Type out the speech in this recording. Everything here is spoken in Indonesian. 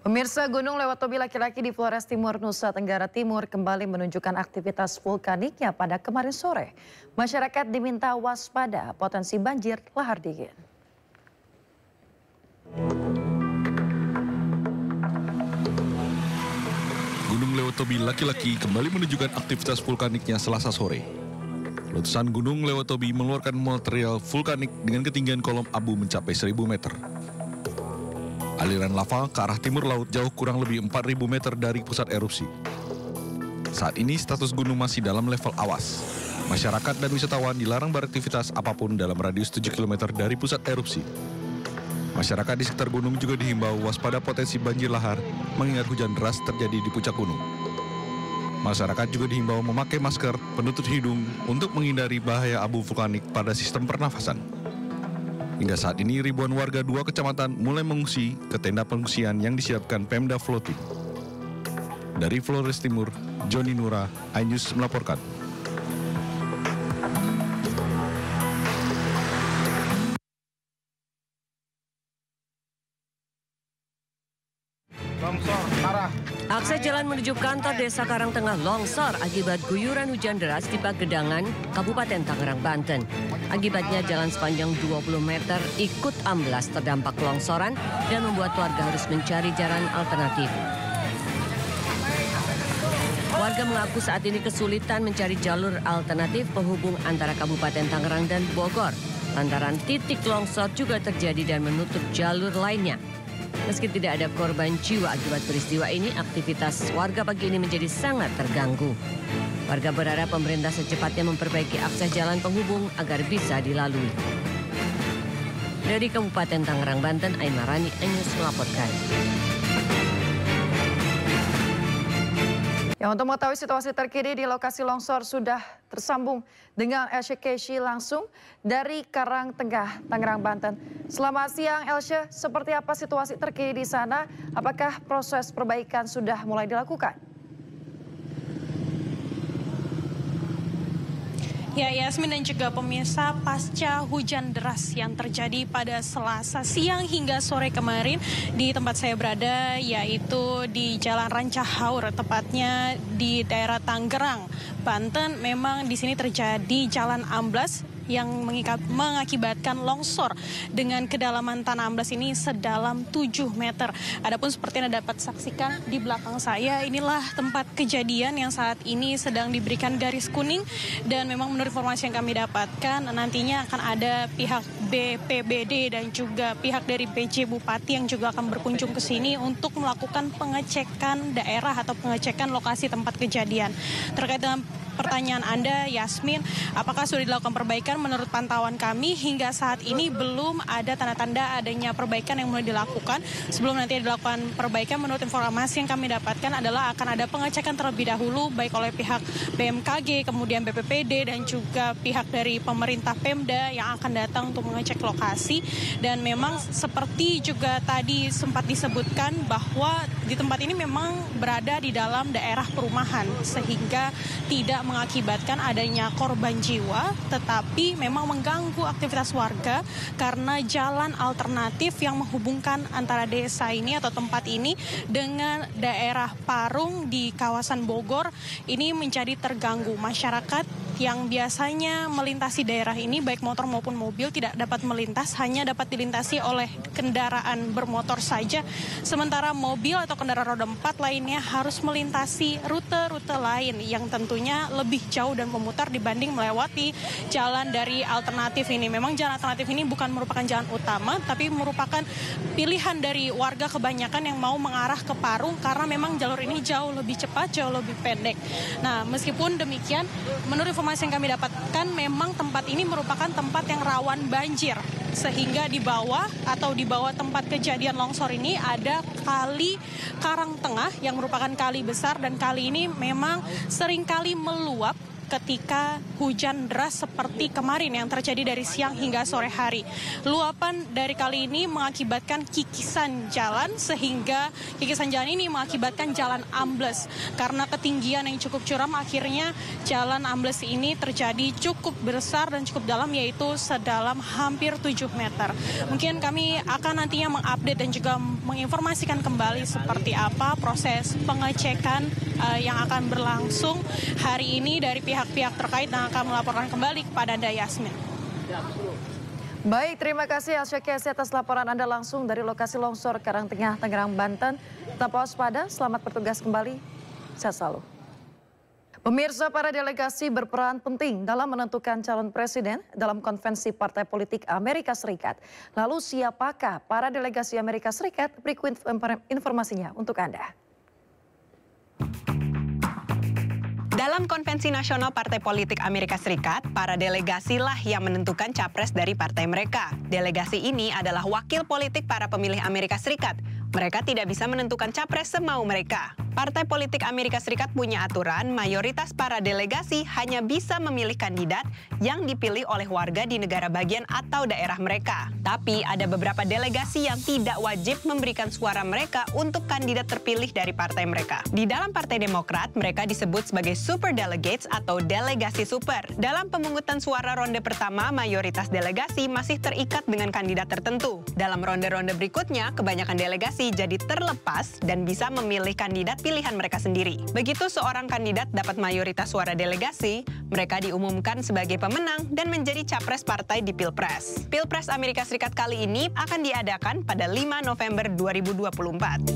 Pemirsa, Gunung Lewotobi laki-laki di Flores Timur, Nusa Tenggara Timur kembali menunjukkan aktivitas vulkaniknya pada kemarin sore. Masyarakat diminta waspada potensi banjir lahar dingin. Gunung Lewotobi laki-laki kembali menunjukkan aktivitas vulkaniknya Selasa sore. Letusan Gunung Lewotobi mengeluarkan material vulkanik dengan ketinggian kolom abu mencapai 1000 meter. Aliran lava ke arah timur laut jauh kurang lebih 4000 meter dari pusat erupsi. Saat ini status gunung masih dalam level awas. Masyarakat dan wisatawan dilarang beraktivitas apapun dalam radius 7 km dari pusat erupsi. Masyarakat di sekitar gunung juga dihimbau waspada potensi banjir lahar mengingat hujan deras terjadi di puncak gunung. Masyarakat juga dihimbau memakai masker penutup hidung untuk menghindari bahaya abu vulkanik pada sistem pernafasan. Hingga saat ini ribuan warga 2 kecamatan mulai mengungsi ke tenda pengungsian yang disiapkan Pemda Floating. Dari Flores Timur, Joni Nura, iNews melaporkan. Longsor parah. Akses jalan menuju kantor Desa Karangtengah longsor akibat guyuran hujan deras di Pagedangan, Kabupaten Tangerang, Banten. Akibatnya jalan sepanjang 20 meter ikut amblas terdampak longsoran dan membuat warga harus mencari jalan alternatif. Warga mengaku saat ini kesulitan mencari jalur alternatif penghubung antara Kabupaten Tangerang dan Bogor. Lantaran titik longsor juga terjadi dan menutup jalur lainnya. Meski tidak ada korban jiwa akibat peristiwa ini, aktivitas warga pagi ini menjadi sangat terganggu. Warga berharap pemerintah secepatnya memperbaiki akses jalan penghubung agar bisa dilalui. Dari Kabupaten Tangerang, Banten, Aimarani, iNews melaporkan. Ya, untuk mengetahui situasi terkini di lokasi longsor sudah tersambung dengan Elsya Keshi langsung dari Karangtengah, Tangerang, Banten. Selamat siang Elsya, seperti apa situasi terkini di sana? Apakah proses perbaikan sudah mulai dilakukan? Ya, Yasmin dan juga pemirsa, pasca hujan deras yang terjadi pada Selasa siang hingga sore kemarin di tempat saya berada, yaitu di Jalan Rancahaur, tepatnya di daerah Tangerang, Banten. Memang di sini terjadi jalan amblas yang mengakibatkan longsor dengan kedalaman tanah amblas ini sedalam 7 meter. Adapun seperti yang Anda dapat saksikan di belakang saya, inilah tempat kejadian yang saat ini sedang diberikan garis kuning, dan memang menurut informasi yang kami dapatkan nantinya akan ada pihak BPBD dan juga pihak dari PJ Bupati yang juga akan berkunjung ke sini untuk melakukan pengecekan daerah atau pengecekan lokasi tempat kejadian. Terkait dengan pertanyaan Anda, Yasmin, apakah sudah dilakukan perbaikan? Menurut pantauan kami hingga saat ini belum ada tanda-tanda adanya perbaikan yang mulai dilakukan. Sebelum nanti dilakukan perbaikan, menurut informasi yang kami dapatkan adalah akan ada pengecekan terlebih dahulu baik oleh pihak BMKG, kemudian BPPD dan juga pihak dari pemerintah Pemda yang akan datang untuk mengecek lokasi. Dan memang seperti juga tadi sempat disebutkan bahwa di tempat ini memang berada di dalam daerah perumahan sehingga tidak mengakibatkan adanya korban jiwa, tetapi memang mengganggu aktivitas warga karena jalan alternatif yang menghubungkan antara desa ini atau tempat ini dengan daerah Parung di kawasan Bogor ini menjadi terganggu. Masyarakat yang biasanya melintasi daerah ini baik motor maupun mobil tidak dapat melintas, hanya dapat dilintasi oleh kendaraan bermotor saja, sementara mobil atau kendaraan roda 4 lainnya harus melintasi rute-rute lain yang tentunya lebih jauh dan memutar dibanding melewati jalan dari alternatif ini. Memang jalan alternatif ini bukan merupakan jalan utama, tapi merupakan pilihan dari warga kebanyakan yang mau mengarah ke Parung karena memang jalur ini jauh lebih cepat, jauh lebih pendek. Nah, meskipun demikian, menurut informasi yang kami dapatkan, memang tempat ini merupakan tempat yang rawan banjir. Sehingga di bawah tempat kejadian longsor ini ada kali Karangtengah yang merupakan kali besar, dan kali ini memang seringkali meluap ketika hujan deras seperti kemarin yang terjadi dari siang hingga sore hari. Luapan dari kali ini mengakibatkan kikisan jalan, sehingga kikisan jalan ini mengakibatkan jalan ambles. Karena ketinggian yang cukup curam, akhirnya jalan ambles ini terjadi cukup besar dan cukup dalam, yaitu sedalam hampir 7 meter. Mungkin kami akan nantinya mengupdate dan juga menginformasikan kembali seperti apa proses pengecekan yang akan berlangsung hari ini dari pihak-pihak terkait, dan akan melaporkan kembali kepada Anda, Yasmin. Baik, terima kasih Elsha Kesi atas laporan Anda langsung dari lokasi longsor Karangtengah, Tangerang, Banten. Tetap waspada, selamat bertugas kembali. Sehat selalu. Pemirsa, para delegasi berperan penting dalam menentukan calon presiden dalam konvensi Partai Politik Amerika Serikat. Lalu siapakah para delegasi Amerika Serikat? Berikut informasinya untuk Anda. Dalam Konvensi Nasional Partai Politik Amerika Serikat, para delegasilah yang menentukan capres dari partai mereka. Delegasi ini adalah wakil politik para pemilih Amerika Serikat. Mereka tidak bisa menentukan capres semau mereka. Partai politik Amerika Serikat punya aturan, mayoritas para delegasi hanya bisa memilih kandidat yang dipilih oleh warga di negara bagian atau daerah mereka. Tapi ada beberapa delegasi yang tidak wajib memberikan suara mereka untuk kandidat terpilih dari partai mereka. Di dalam Partai Demokrat, mereka disebut sebagai super delegates atau delegasi super. Dalam pemungutan suara ronde pertama, mayoritas delegasi masih terikat dengan kandidat tertentu. Dalam ronde-ronde berikutnya, kebanyakan delegasi jadi terlepas dan bisa memilih kandidat pilihan mereka sendiri. Begitu seorang kandidat dapat mayoritas suara delegasi, mereka diumumkan sebagai pemenang dan menjadi capres partai di Pilpres. Pilpres Amerika Serikat kali ini akan diadakan pada 5 November 2024.